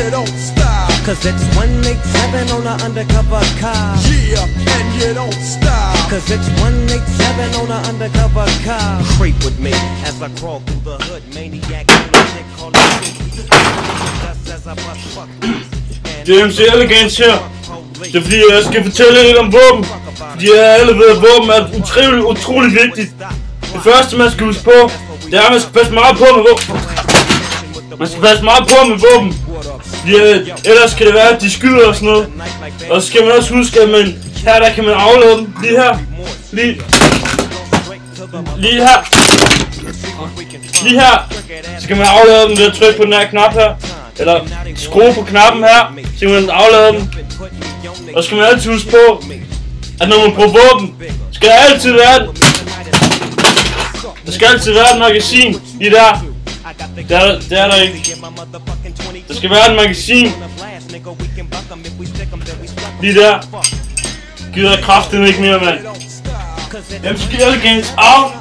you don't stop. Cause it's 187 on an undercover car. Yeah, and you don't stop. Cause it's 187 on an undercover car. Creep with me as I crawl through the hood. Maniac on a chick called just as I bust fuck. James Elegance her. Det er fordi jeg skal fortælle lidt om våben. De har alle ved, at våben er utrolig vigtigt. Det første man skal huske på, det er at man skal passe meget på med våben. Man skal passe meget på med våben. Ellers kan det være at de skyder og sådan noget. Og så skal man også huske at her der kan man aflade dem. Lige her. Lige her. Lige her. Så kan man aflade dem ved at trykke på den her knap her. Eller skrue på knappen her. Så kan man aflade dem. Og så skal man altid huske på at når man bruger våben, skal der altid være et magasin lige der. Det er der ikke. Der skal være et magasin lige der. Gider jeg kraftedeme ikke mere, mand. MC Elegance out.